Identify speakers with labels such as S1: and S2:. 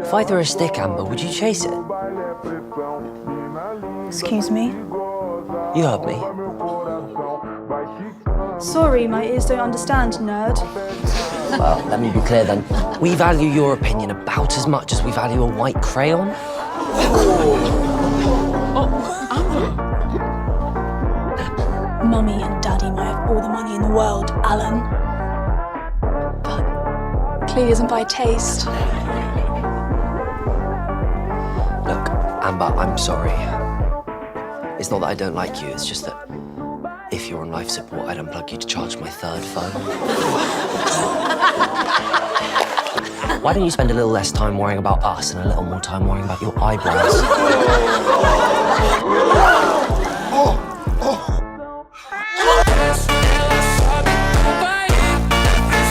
S1: If I threw a stick, Amber, would you chase it?
S2: Excuse me?
S1: You heard me.
S2: Sorry, my ears don't understand, nerd.
S1: Well, let me be clear then. We value your opinion about as much as we value a white crayon.
S2: Mummy and Daddy might have all the money in the world, Alan. But clearly doesn't buy taste.
S1: Look, Amber, I'm sorry. It's not that I don't like you, it's just that if you're on life support, I'd unplug you to charge my third phone. Why don't you spend a little less time worrying about us and a little more time worrying about your eyebrows?